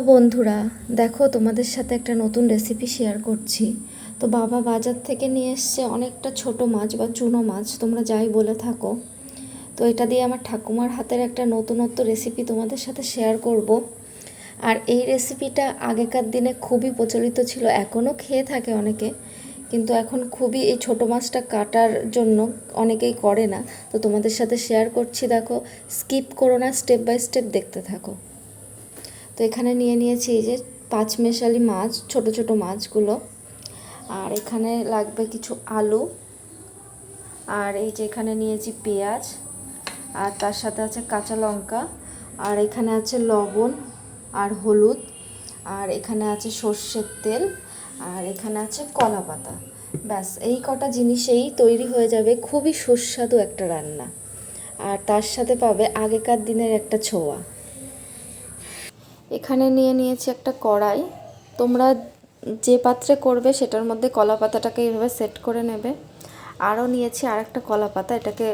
বন্ধুরা, দেখো তোমাদের সাথে একটা নতুন রেসিপি শেয়ার করছি। তো বাবা বাজার থেকে নিয়ে এসছে অনেকটা ছোট মাছ বা চুনো মাছ, তোমরা যাই বলে থাকো। তো এটা দিয়ে আমার ঠাকুমার হাতের একটা নতুনত্ব রেসিপি তোমাদের সাথে শেয়ার করব। আর এই রেসিপিটা আগেকার দিনে খুবই প্রচলিত ছিল, এখনও খেয়ে থাকে অনেকে, কিন্তু এখন খুবই এই ছোটো মাছটা কাটার জন্য অনেকেই করে না। তো তোমাদের সাথে শেয়ার করছি, দেখো, স্কিপ করো না, স্টেপ বাই স্টেপ দেখতে থাকো। তো এখানে নিয়ে নিয়েছি এই যে পাঁচমেশালি মাছ, ছোট ছোট মাছগুলো। আর এখানে লাগবে কিছু আলু, আর এই যে এখানে নিয়েছি পেঁয়াজ, আর তার সাথে আছে কাঁচা লঙ্কা, আর এখানে আছে লবণ আর হলুদ, আর এখানে আছে সর্ষের তেল, আর এখানে আছে কলা পাতা। ব্যাস এই কটা জিনিসেই তৈরি হয়ে যাবে খুবই সুস্বাদু একটা রান্না। আর তার সাথে পাবে আগেকার দিনের একটা ছোঁয়া। এখানে নিয়ে নিয়েছি একটা কড়াই। তোমরা যে পাত্রে করবে সেটার মধ্যে কলা পাতাটাকে এইভাবে সেট করে নেবে। আরও নিয়েছি আরেকটা কলা পাতা, এটাকে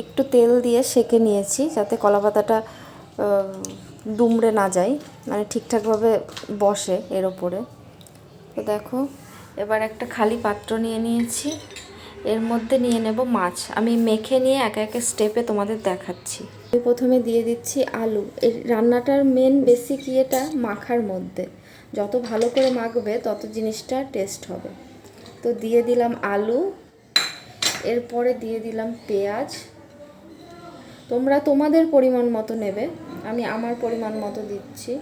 একটু তেল দিয়ে সেঁকে নিয়েছি যাতে কলা পাতাটা দুমড়ে না যায়, মানে ঠিকঠাকভাবে বসে এর ওপরে। তো দেখো, এবার একটা খালি পাত্র নিয়ে নিয়েছি, এর মধ্যে নিয়ে নেব মাছ। আমি মেখে নিয়ে একে একে স্টেপে তোমাদের দেখাচ্ছি। আমি প্রথমে দিয়ে দিচ্ছি আলু। এই রান্নাটার মেন বেসিক ইয়েটা মাখার মধ্যে, যত ভালো করে মাখবে তত জিনিসটা টেস্ট হবে। তো দিয়ে দিলাম আলু, এরপরে দিয়ে দিলাম পেঁয়াজ। তোমরা তোমাদের পরিমাণ মতো নেবে, আমি আমার পরিমাণ মতো দিচ্ছি।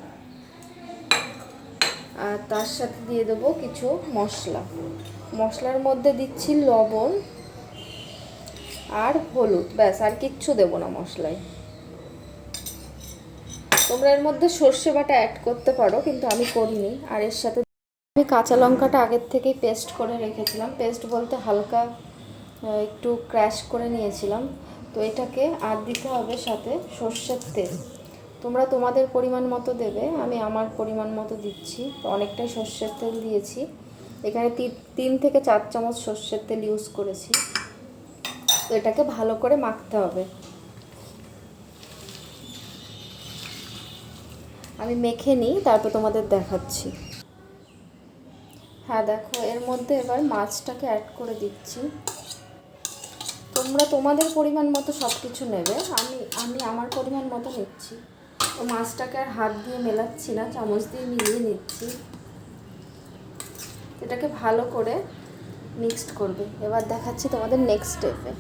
আর তার সাথে দিয়ে দেবো কিছু মশলা। মশলার মধ্যে দিচ্ছি লবণ আর হলুদ, ব্যাস, আর কিচ্ছু দেবো না মশলায়। তোমরা এর মধ্যে সর্ষে বাটা অ্যাড করতে পারো, কিন্তু আমি করিনি। আর এর সাথে আমি কাঁচা লঙ্কাটা আগের থেকেই পেস্ট করে রেখেছিলাম, পেস্ট বলতে হালকা একটু ক্র্যাশ করে নিয়েছিলাম। তো এটাকে আর দিতে হবে সাথে সর্ষের তেল। তোমরা তোমাদের পরিমাণ মতো দেবে, আমি আমার পরিমাণ মতো দিচ্ছি। তো অনেকটাই সর্ষের তেল দিয়েছি, এখানে 3 থেকে 4 চামচ সর্ষের তেল ইউজ করেছি। তো এটাকে ভালো করে মাখতে হবে। আমি মেখে নিই, তারপর তোমাদের দেখাচ্ছি। হ্যাঁ দেখো, এর মধ্যে এবার মাছটাকে অ্যাড করে দিচ্ছি। তোমরা তোমাদের পরিমাণ মতো সব কিছু নেবে, আমি আমার পরিমাণ মতো নিচ্ছি। তো মাছটাকে আর হাত দিয়ে মেলাচ্ছি না, চামচ দিয়ে মিলিয়ে নিচ্ছি। এটাকে ভালো করে মিক্সড করবে। এবার দেখাচ্ছি তোমাদের নেক্সট স্টেপে।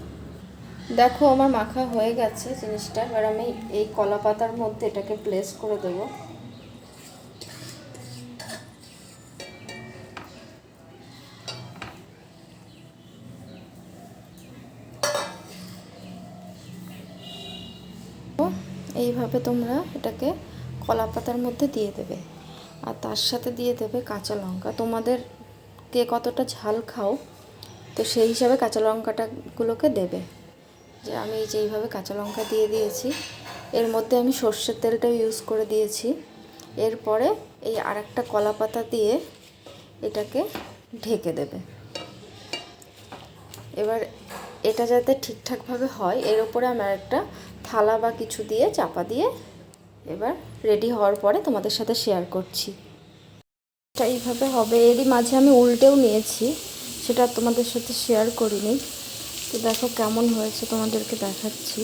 দেখো, আমার মাখা হয়ে গেছে জিনিসটা। এবার আমি এই কলা পাতার মধ্যে এটাকে প্লেস করে দেবো। এইভাবে তোমরা এটাকে কলা পাতার মধ্যে দিয়ে দেবে, আর তার সাথে দিয়ে দেবে কাঁচা লঙ্কা। তোমাদের কে কতটা ঝাল খাও, তো সেই হিসাবে কাঁচা লঙ্কাটাগুলোকে দেবে। যে আমি যেইভাবে কাঁচা লঙ্কা দিয়ে দিয়েছি, এর মধ্যে আমি সর্ষের তেলটাও ইউজ করে দিয়েছি। এরপরে এই আরেকটা কলা পাতা দিয়ে এটাকে ঢেকে দেবে। এবার এটা যাতে ঠিকঠাকভাবে হয়, এর উপরে আমি আরেকটা থালা বা কিছু দিয়ে চাপা দিয়ে এবার রেডি হওয়ার পরে তোমাদের সাথে শেয়ার করছি। এটা এইভাবে হবে। এরই মাঝে আমি উল্টেও নিয়েছি, সেটা তোমাদের সাথে শেয়ার করিনি। তো দেখো কেমন হয়েছে, তোমাদেরকে দেখাচ্ছি।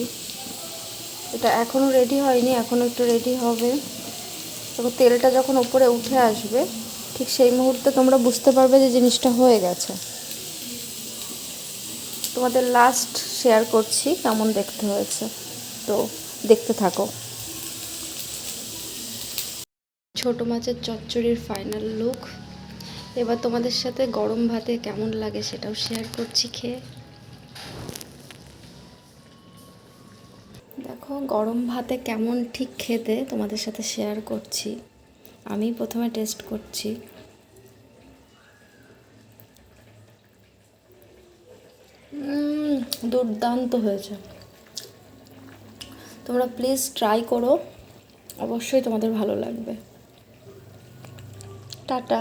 এটা এখনও রেডি হয়নি, এখনও একটু রেডি হবে। তবে তেলটা যখন উপরে উঠে আসবে, ঠিক সেই মুহূর্তে তোমরা বুঝতে পারবে যে জিনিসটা হয়ে গেছে। তোমাদের লাস্ট শেয়ার করছি কেমন দেখতে হয়েছে, তো দেখতে থাকো। ছোট মাছের চচ্চড়ির ফাইনাল লুক। এবার তোমাদের সাথে গরম ভাতে কেমন লাগে সেটাও শেয়ার করছি খেয়ে। দেখো গরম ভাতে কেমন ঠিক খেতে তোমাদের সাথে শেয়ার করছি। আমি প্রথমে টেস্ট করছি। দুর্দান্ত হয়েছে। তোমরা প্লিজ ট্রাই করো, অবশ্যই তোমাদের ভালো লাগবে। টাটা।